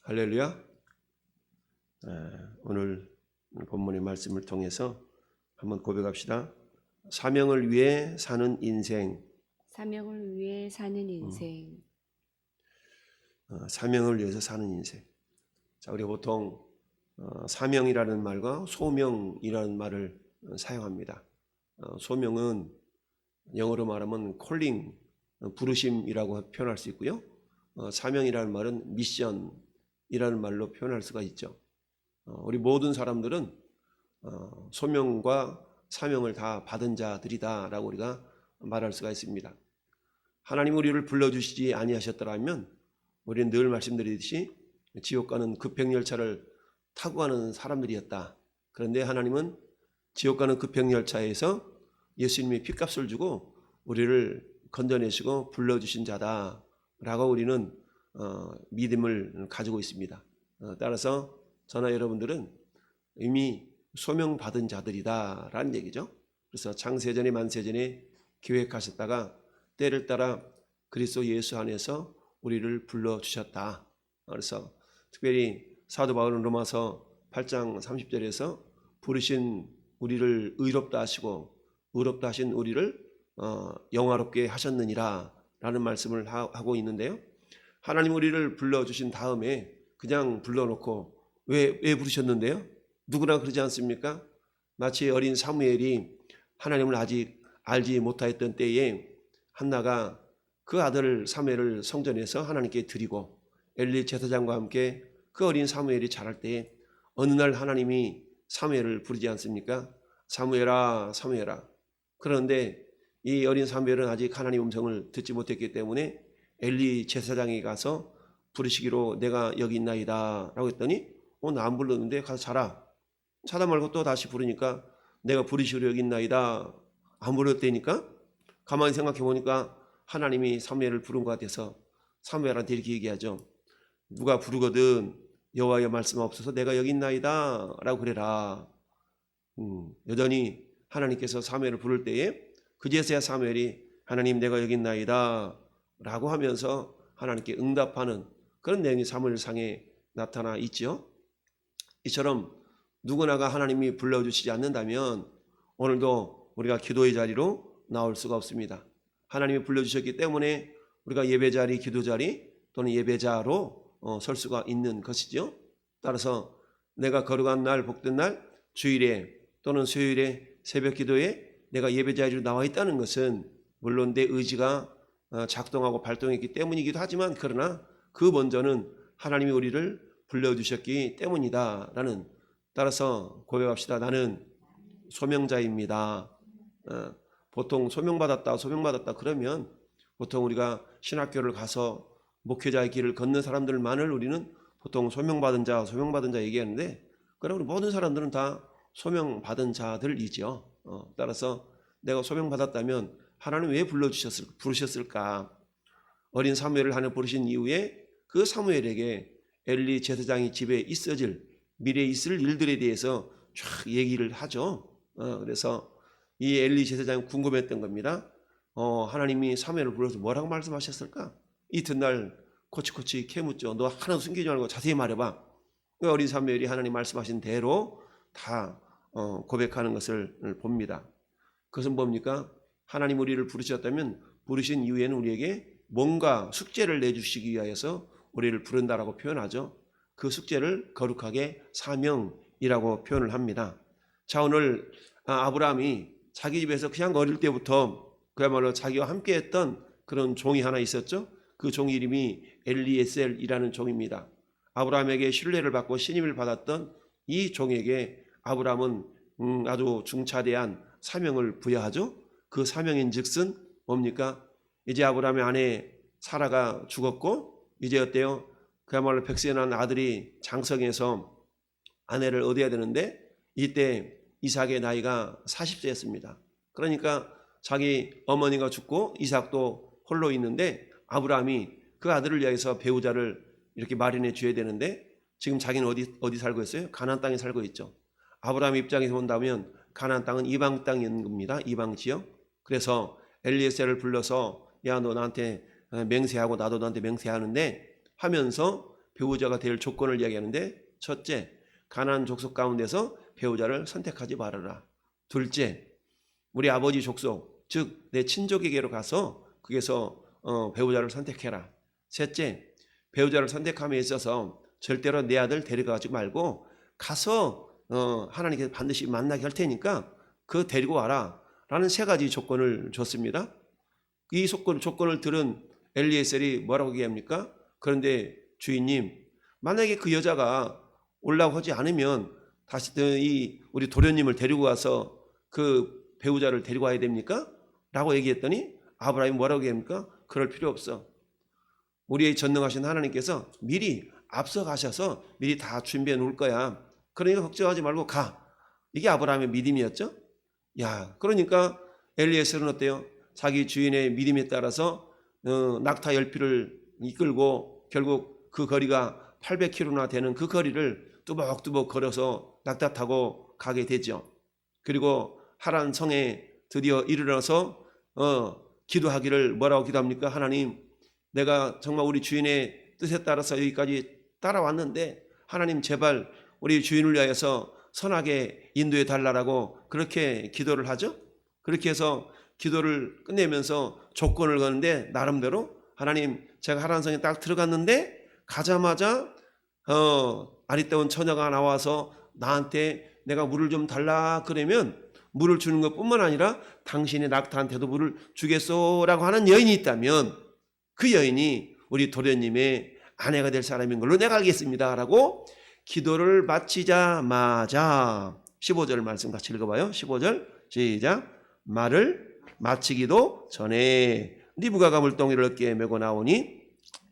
할렐루야. 오늘 본문의 말씀을 통해서 한번 고백합시다. 사명을 위해 사는 인생. 사명을 위해 사는 인생. 사명을 위해서 사는 인생. 자, 우리가 보통 사명이라는 말과 소명이라는 말을 사용합니다. 소명은 영어로 말하면 콜링, 부르심이라고 표현할 수 있고요. 사명이라는 말은 미션이라는 말로 표현할 수가 있죠. 우리 모든 사람들은 소명과 사명을 다 받은 자들이다라고 우리가 말할 수가 있습니다. 하나님 우리를 불러주시지 아니하셨더라면 우리는 늘 말씀드리듯이 지옥 가는 급행열차를 타고 가는 사람들이었다. 그런데 하나님은 지옥 가는 급행열차에서 예수님이 핏값을 주고 우리를 건져내시고 불러주신 자다라고 우리는 믿음을 가지고 있습니다. 따라서 저나 여러분들은 이미 소명받은 자들이다라는 얘기죠. 그래서 창세전에 만세전에 계획하셨다가 때를 따라 그리스도 예수 안에서 우리를 불러주셨다. 그래서 특별히 사도 바울은 로마서 8장 30절에서 부르신 우리를 의롭다 하시고 의롭다 하신 우리를 영화롭게 하셨느니라 라는 말씀을 하고 있는데요. 하나님 우리를 불러주신 다음에 그냥 불러놓고 왜 부르셨는데요? 누구나 그러지 않습니까? 마치 어린 사무엘이 하나님을 아직 알지 못하였던 때에 한나가 그 아들 사무엘을 성전에서 하나님께 드리고 엘리 제사장과 함께 그 어린 사무엘이 자랄 때에 어느 날 하나님이 사무엘을 부르지 않습니까? 사무엘아 사무엘아. 그런데 이 어린 사무엘은 아직 하나님 음성을 듣지 못했기 때문에 엘리 제사장이 가서 부르시기로 내가 여기 있나이다 라고 했더니 나 안 불렀는데 가서 자다 말고 또 다시 부르니까 내가 부르시기로 여기 있나이다 안 불렀다니까. 가만히 생각해 보니까 하나님이 사무엘을 부른 것 같아서 사무엘한테 이렇게 얘기하죠. 누가 부르거든 여호와의 말씀 없어서 내가 여기 있나이다 라고 그래라. 여전히 하나님께서 사무엘을 부를 때에 그제서야 사무엘이 하나님 내가 여기 있나이다 라고 하면서 하나님께 응답하는 그런 내용이 사무엘상에 나타나 있죠. 이처럼 누구나가 하나님이 불러주시지 않는다면 오늘도 우리가 기도의 자리로 나올 수가 없습니다. 하나님이 불러주셨기 때문에 우리가 예배 자리, 기도 자리 또는 예배자로 설 수가 있는 것이죠. 따라서 내가 거룩한 날, 복된 날, 주일에 또는 수요일에 새벽 기도에 내가 예배 자리로 나와 있다는 것은 물론 내 의지가 작동하고 발동했기 때문이기도 하지만 그러나 그 먼저는 하나님이 우리를 불러주셨기 때문이다 라는. 따라서 고백합시다. 나는 소명자입니다. 보통 소명받았다 그러면 보통 우리가 신학교를 가서 목회자의 길을 걷는 사람들만을 우리는 보통 소명받은 자 얘기하는데 그러나 우리 모든 사람들은 다 소명받은 자들이죠. 따라서 내가 소명받았다면 하나님 왜 부르셨을까? 어린 사무엘을 하나님 부르신 이후에 그 사무엘에게 엘리 제사장이 집에 미래에 있을 일들에 대해서 쫙 얘기를 하죠. 그래서 이 엘리 제사장이 궁금했던 겁니다. 하나님이 사무엘을 불러서 뭐라고 말씀하셨을까? 이튿날 코치코치 캐묻죠. 너 하나도 숨기지 말고 자세히 말해봐. 어린 사무엘이 하나님 말씀하신 대로 다 고백하는 것을 봅니다. 그것은 뭡니까? 하나님 우리를 부르셨다면 부르신 이후에는 우리에게 뭔가 숙제를 내주시기 위하여서 우리를 부른다라고 표현하죠. 그 숙제를 거룩하게 사명이라고 표현을 합니다. 자, 오늘 아브라함이 자기 집에서 그냥 어릴 때부터 그야말로 자기와 함께 했던 그런 종이 하나 있었죠. 그 종 이름이 엘리에셀이라는 종입니다. 아브라함에게 신뢰를 받고 신임을 받았던 이 종에게 아브라함은 아주 중차대한 사명을 부여하죠. 그 사명인 즉슨 뭡니까? 이제 아브라함의 아내 사라가 죽었고 이제 어때요? 그야말로 백세 난 아들이 장성해서 아내를 얻어야 되는데 이때 이삭의 나이가 40세였습니다. 그러니까 자기 어머니가 죽고 이삭도 홀로 있는데 아브라함이 그 아들을 위해서 배우자를 이렇게 마련해 줘야 되는데 지금 자기는 어디 살고 있어요? 가나안 땅에 살고 있죠. 아브라함 입장에서 본다면 가나안 땅은 이방 땅인 겁니다. 이방 지역. 그래서 엘리에셀을 불러서 야 너 나한테 맹세하고 나도 너한테 맹세하는데 하면서 배우자가 될 조건을 이야기하는데, 첫째, 가나안 족속 가운데서 배우자를 선택하지 말아라. 둘째, 우리 아버지 족속, 즉 내 친족에게로 가서 거기서 배우자를 선택해라. 셋째, 배우자를 선택함에 있어서 절대로 내 아들 데려가지 말고 가서 하나님께서 반드시 만나게 할 테니까 그 데리고 와라 라는 세 가지 조건을 줬습니다. 이 조건을 들은 엘리에셀이 뭐라고 얘기합니까? 그런데 주인님, 만약에 그 여자가 올라오지 않으면 다시 우리 도련님을 데리고 와서 그 배우자를 데리고 와야 됩니까? 라고 얘기했더니 아브라함이 뭐라고 얘기합니까? 그럴 필요 없어. 우리의 전능하신 하나님께서 미리 앞서 가셔서 미리 다 준비해 놓을 거야. 그러니까 걱정하지 말고 가. 이게 아브라함의 믿음이었죠. 야, 그러니까 엘리에셀은 어때요? 자기 주인의 믿음에 따라서 낙타 10匹를 이끌고 결국 그 거리가 800km나 되는 그 거리를 뚜벅뚜벅 걸어서 낙타 타고 가게 되죠. 그리고 하란 성에 드디어 이르러서 기도하기를 뭐라고 기도합니까? 하나님, 내가 정말 우리 주인의 뜻에 따라서 여기까지 따라왔는데 하나님 제발 우리 주인을 위하여서 선하게 인도해 달라고 그렇게 기도를 하죠. 그렇게 해서 기도를 끝내면서 조건을 거는데 나름대로 하나님, 제가 하란성에 딱 들어갔는데 가자마자 아리따운 처녀가 나와서 나한테 내가 물을 좀 달라 그러면 물을 주는 것뿐만 아니라 당신의 낙타한테도 물을 주겠소라고 하는 여인이 있다면 그 여인이 우리 도련님의 아내가 될 사람인 걸로 내가 알겠습니다 라고 기도를 마치자마자 15절 말씀 같이 읽어봐요. 15절 시작. 말을 마치기도 전에 리브가가 물동이를 어깨에 메고 나오니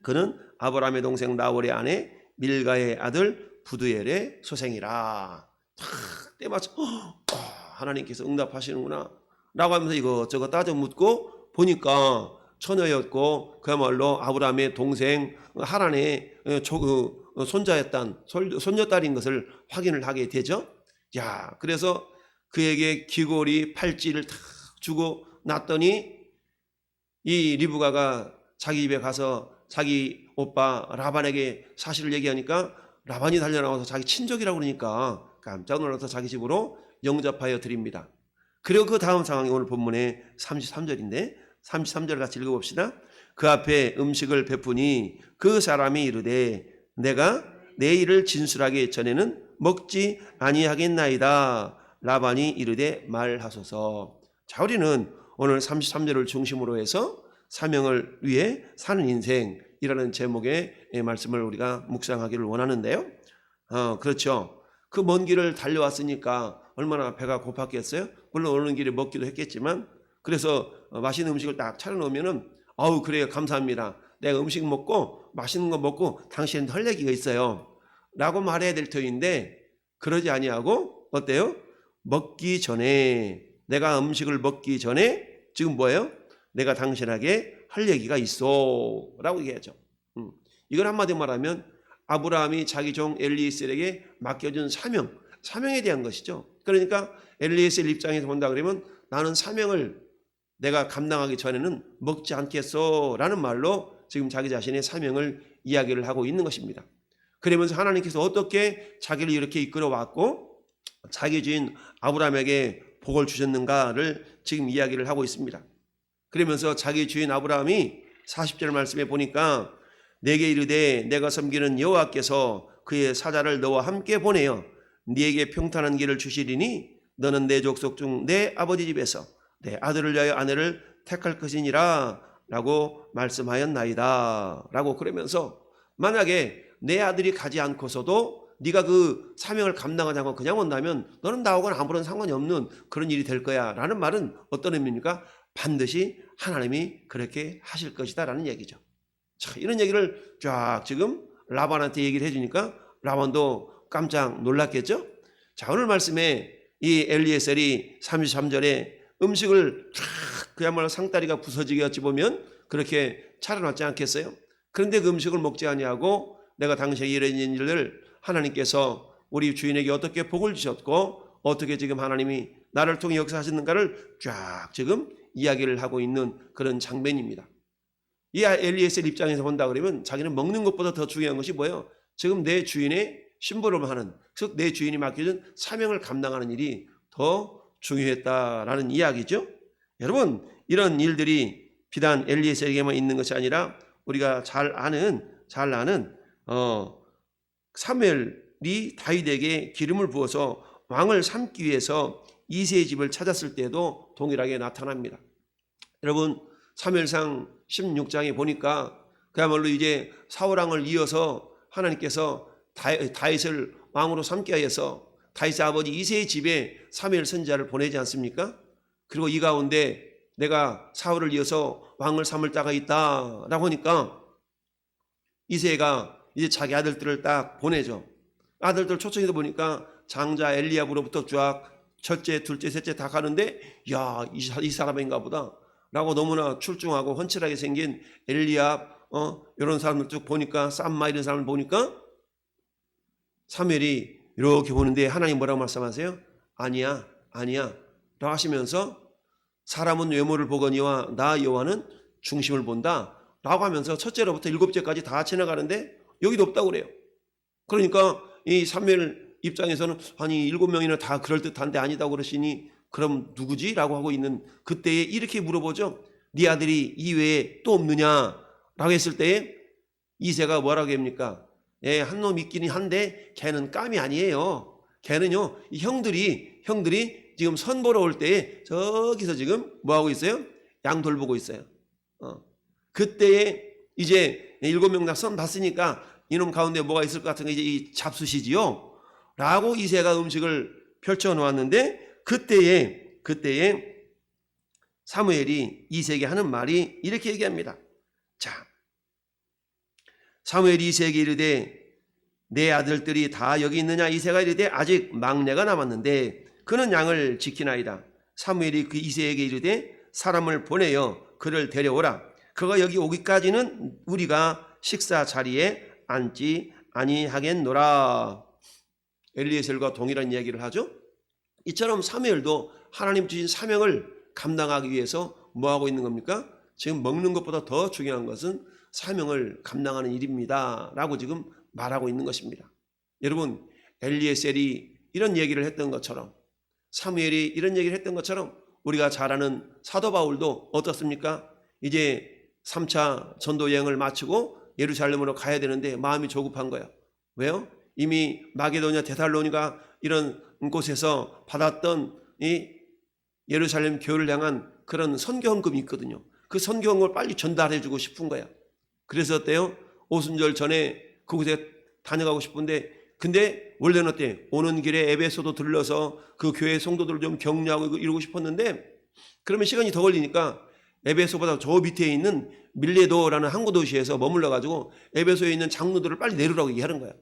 그는 아브라함의 동생 나홀의 아내 밀가의 아들 부두엘의 소생이라. 때마침 하나님께서 응답하시는구나 라고 하면서 이것저것 따져 묻고 보니까 처녀였고 그야말로 아브라함의 동생 하란의 손자였던 손녀딸인 것을 확인을 하게 되죠. 야, 그래서 그에게 귀걸이 팔찌를 탁 주고 놨더니 이 리브가가 자기 집에 가서 자기 오빠 라반에게 사실을 얘기하니까 라반이 달려나와서 자기 친족이라고 그러니까 깜짝 놀라서 자기 집으로 영접하여 드립니다. 그리고 그 다음 상황이 오늘 본문의 33절인데 33절 같이 읽어봅시다. 그 앞에 음식을 베푸니 그 사람이 이르되 내가 내 일을 진술하기 전에는 먹지 아니하겠나이다. 라반이 이르되 말하소서. 자, 우리는 오늘 33절을 중심으로 해서 사명을 위해 사는 인생이라는 제목의 말씀을 우리가 묵상하기를 원하는데요. 그렇죠. 그 먼 길을 달려왔으니까 얼마나 배가 고팠겠어요? 물론 오는 길에 먹기도 했겠지만 그래서 맛있는 음식을 딱 차려놓으면은 아우 그래요 감사합니다. 내가 음식 먹고 맛있는 거 먹고 당신한테 할 얘기가 있어요 라고 말해야 될 터인데 그러지 아니하고 어때요? 먹기 전에 내가 음식을 먹기 전에 지금 뭐예요? 내가 당신에게 할 얘기가 있어 라고 얘기하죠. 이걸 한마디로 말하면 아브라함이 자기 종 엘리에셀에게 맡겨준 사명에 대한 것이죠. 그러니까 엘리에셀 입장에서 본다 그러면 나는 사명을 내가 감당하기 전에는 먹지 않겠소 라는 말로 지금 자기 자신의 사명을 이야기를 하고 있는 것입니다. 그러면서 하나님께서 어떻게 자기를 이렇게 이끌어왔고 자기 주인 아브라함에게 복을 주셨는가를 지금 이야기를 하고 있습니다. 그러면서 자기 주인 아브라함이 40절 말씀에 보니까 내게 이르되 내가 섬기는 여호와께서 그의 사자를 너와 함께 보내어 네게 평탄한 길을 주시리니 너는 내 족속 중 내 아버지 집에서 내 아들을 위하여 아내를 택할 것이니라 라고 말씀하였나이다 라고 그러면서 만약에 내 아들이 가지 않고서도 네가 그 사명을 감당하지 않고 그냥 온다면 너는 나하고는 아무런 상관이 없는 그런 일이 될 거야 라는 말은 어떤 의미입니까? 반드시 하나님이 그렇게 하실 것이다 라는 얘기죠. 자, 이런 얘기를 쫙 지금 라반한테 얘기를 해주니까 라반도 깜짝 놀랐겠죠. 자, 오늘 말씀에 이 엘리에셀이 33절에 음식을 쫙 그야말로 상다리가 부서지게 어찌 보면 그렇게 차려놨지 않겠어요? 그런데 그 음식을 먹지 아니하고 내가 당시에 이런 일을 하나님께서 우리 주인에게 어떻게 복을 주셨고 어떻게 지금 하나님이 나를 통해 역사하셨는가를 쫙 지금 이야기를 하고 있는 그런 장면입니다. 이 엘리에셀 입장에서 본다 그러면 자기는 먹는 것보다 더 중요한 것이 뭐예요? 지금 내 주인의 심부름하는, 즉 내 주인이 맡겨준 사명을 감당하는 일이 더 중요했다라는 이야기죠. 여러분, 이런 일들이 비단 엘리에셀에게만 있는 것이 아니라 우리가 잘 아는 사무엘이 다윗에게 기름을 부어서 왕을 삼기 위해서 이새의 집을 찾았을 때도 동일하게 나타납니다. 여러분, 사무엘상 16장에 보니까 그야말로 이제 사울왕을 이어서 하나님께서 다윗을 왕으로 삼게 하여서 다윗의 아버지 이새의 집에 사무엘 선지자를 보내지 않습니까? 그리고 이 가운데 내가 사울을 이어서 왕을 삼을 자가 있다라고 하니까 이새가 이제 자기 아들들을 딱 보내죠. 아들들 초청해서 보니까 장자 엘리압으로부터 쫙 첫째, 둘째, 셋째 다 가는데 야, 이 사람인가 보다 라고 너무나 출중하고 훤칠하게 생긴 엘리압 이런 사람들 쭉 보니까 쌈마 이런 사람을 보니까 사무엘이 이렇게 보는데 하나님 뭐라고 말씀하세요? 아니야 라고 하시면서 사람은 외모를 보거니와 나 여호와는 중심을 본다 라고 하면서 첫째로부터 일곱째까지 다 지나가는데 여기도 없다고 그래요. 그러니까 이 사무엘 입장에서는 아니 7명이나 다 그럴듯한데 아니다고 그러시니 그럼 누구지? 라고 하고 있는 그때에 이렇게 물어보죠. 네 아들이 이외에 또 없느냐? 라고 했을 때에 이새가 뭐라고 합니까? 예, 한 놈 있기는 한데 걔는 깜이 아니에요. 걔는요, 이 형들이 지금 선 보러 올 때에 저기서 지금 뭐하고 있어요? 양 돌보고 있어요. 그때에 이제 7명 다 선 봤으니까 이놈 가운데 뭐가 있을 것 같은 게 이제 이 잡수시지요. 라고 이새가 음식을 펼쳐 놓았는데 그때에 사무엘이 이새에게 하는 말이 이렇게 얘기합니다. 자, 사무엘이 이새에게 이르되 내 아들들이 다 여기 있느냐? 이새가 이르되 아직 막내가 남았는데 그는 양을 지키나이다. 사무엘이 그 이새에게 이르되 사람을 보내어 그를 데려오라. 그가 여기 오기까지는 우리가 식사 자리에 앉지 아니하겠노라. 엘리에셀과 동일한 이야기를 하죠. 이처럼 사무엘도 하나님 주신 사명을 감당하기 위해서 뭐하고 있는 겁니까? 지금 먹는 것보다 더 중요한 것은 사명을 감당하는 일입니다 라고 지금 말하고 있는 것입니다. 여러분, 엘리에셀이 이런 얘기를 했던 것처럼 사무엘이 이런 얘기를 했던 것처럼 우리가 잘 아는 사도 바울도 어떻습니까? 이제 3차 전도 여행을 마치고 예루살렘으로 가야 되는데 마음이 조급한 거예요. 왜요? 이미 마게도냐 데살로니가 이런 곳에서 받았던 이 예루살렘 교회를 향한 그런 선교헌금이 있거든요. 그 선교헌금을 빨리 전달해주고 싶은 거야. 그래서 어때요? 오순절 전에 그곳에 다녀가고 싶은데 근데 원래는 어때? 오는 길에 에베소도 들러서 그 교회 성도들을 좀 격려하고 이러고 싶었는데 그러면 시간이 더 걸리니까 에베소보다 저 밑에 있는 밀레도라는 항구 도시에서 머물러 가지고 에베소에 있는 장로들을 빨리 내려라고 얘기하는 거야.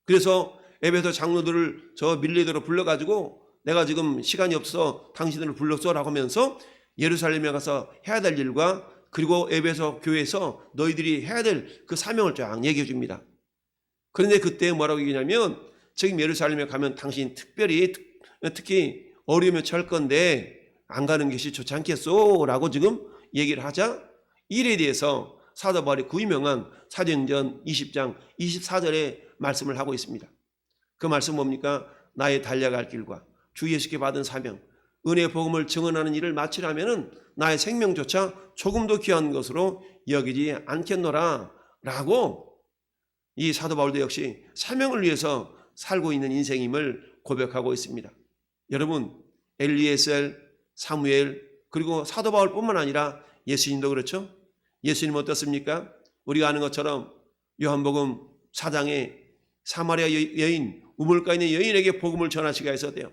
그래서 에베소 장로들을 저 밀레도로 불러가지고 내가 지금 시간이 없어 당신들을 불렀어라고 하면서 예루살렘에 가서 해야 될 일과 그리고 에베소 교회에서 너희들이 해야 될 그 사명을 쫙 얘기해 줍니다. 그런데 그때 뭐라고 얘기냐면 지금 예루살렘에 가면 당신 특히 어려움에 처할 건데 안 가는 것이 좋지 않겠소? 라고 지금 얘기를 하자 일에 대해서 사도 바울이 그 유명한 사도행전 20장 24절에 말씀을 하고 있습니다. 그 말씀 뭡니까? 나의 달려갈 길과 주 예수께 받은 사명, 은혜의 복음을 증언하는 일을 마치려면 나의 생명조차 조금도 귀한 것으로 여기지 않겠노라 라고 이 사도 바울도 역시 사명을 위해서 살고 있는 인생임을 고백하고 있습니다. 여러분, 엘리에셀, 사무엘 그리고 사도 바울뿐만 아니라 예수님도 그렇죠. 예수님 어떻습니까? 우리가 아는 것처럼 요한복음 4장에 사마리아 여인, 우물가에 있는 여인에게 복음을 전하시기 위해서 어때요?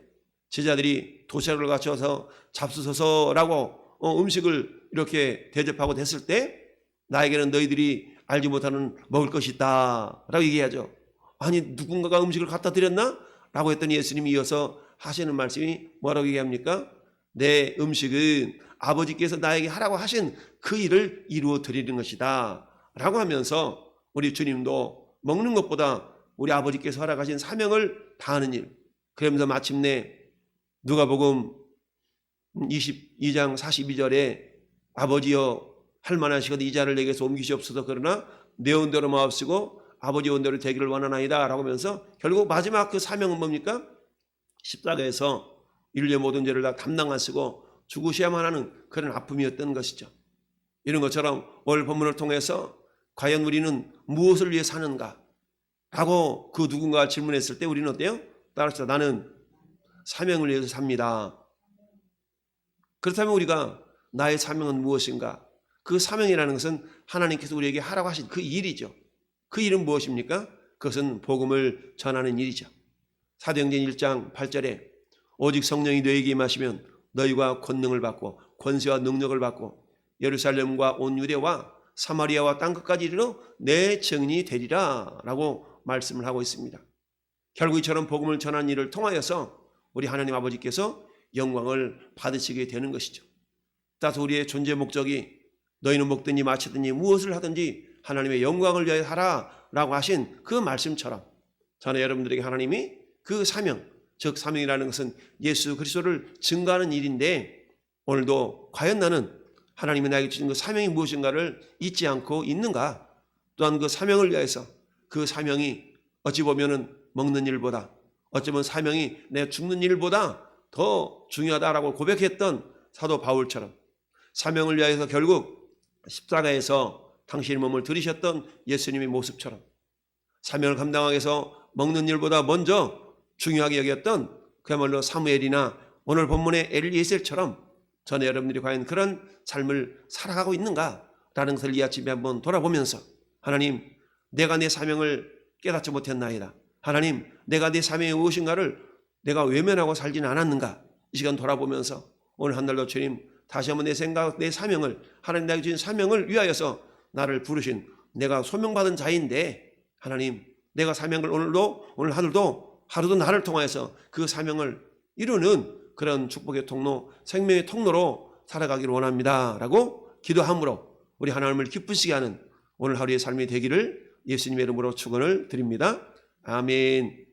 제자들이 도시락을 갖춰서 잡수소서라고 음식을 이렇게 대접하고 됐을 때 나에게는 너희들이 알지 못하는 먹을 것이 있다 라고 얘기하죠. 아니 누군가가 음식을 갖다 드렸나? 라고 했더니 예수님이 이어서 하시는 말씀이 뭐라고 얘기합니까? 내 음식은 아버지께서 나에게 하라고 하신 그 일을 이루어 드리는 것이다 라고 하면서 우리 주님도 먹는 것보다 우리 아버지께서 허락하신 사명을 다하는 일, 그러면서 마침내 누가복음 22장 42절에 아버지여 할 만하시거든 이 자를 내게서 옮기시옵소서. 그러나 내 온대로 마옵시고 아버지 온대로 되기를 원하나이다 라고 하면서 결국 마지막 그 사명은 뭡니까? 십자가에서 인류의 모든 죄를 다 담당하시고 죽으셔야만 하는 그런 아픔이었던 것이죠. 이런 것처럼 오늘 본문을 통해서 과연 우리는 무엇을 위해 사는가? 라고 그 누군가가 질문했을 때 우리는 어때요? 따라서 나는 사명을 위해서 삽니다. 그렇다면 우리가 나의 사명은 무엇인가? 그 사명이라는 것은 하나님께서 우리에게 하라고 하신 그 일이죠. 그 일은 무엇입니까? 그것은 복음을 전하는 일이죠. 사도행전 1장 8절에 오직 성령이 너희에게 임하시면 너희가 권능을 받고 권세와 능력을 받고 예루살렘과 온 유대와 사마리아와 땅끝까지 이르러 내 증인이 되리라 라고 말씀을 하고 있습니다. 결국 이처럼 복음을 전하는 일을 통하여서 우리 하나님 아버지께서 영광을 받으시게 되는 것이죠. 따라서 우리의 존재 목적이 너희는 먹든지 마시든지 무엇을 하든지 하나님의 영광을 위하여 하라라고 하신 그 말씀처럼 저는 여러분들에게 하나님이 그 사명, 즉 사명이라는 것은 예수 그리스도를 증거하는 일인데 오늘도 과연 나는 하나님이 나에게 주신 그 사명이 무엇인가를 잊지 않고 있는가? 또한 그 사명을 위해서 그 사명이 어찌 보면은 먹는 일보다 어쩌면 사명이 내 죽는 일보다 더 중요하다라고 고백했던 사도 바울처럼 사명을 위하여서 결국 십자가에서 당신의 몸을 들이셨던 예수님의 모습처럼 사명을 감당하기 위해서 먹는 일보다 먼저 중요하게 여겼던 그야말로 사무엘이나 오늘 본문의 엘리에셀처럼 전에 여러분들이 과연 그런 삶을 살아가고 있는가라는 것을 이 아침에 한번 돌아보면서 하나님 내가 내 사명을 깨닫지 못했나이다. 하나님 내가 내 사명이 무엇인가를 내가 외면하고 살지는 않았는가. 이 시간 돌아보면서 오늘 한 달도 주님 다시 한번 내 생각 내 사명을 하나님 나에게 주신 사명을 위하여서 나를 부르신 내가 소명받은 자인데 하나님 내가 사명을 오늘 하늘도 하루도 나를 통하여서 그 사명을 이루는 그런 축복의 통로 생명의 통로로 살아가기를 원합니다 라고 기도함으로 우리 하나님을 기쁘시게 하는 오늘 하루의 삶이 되기를 예수님의 이름으로 축원을 드립니다. 아멘.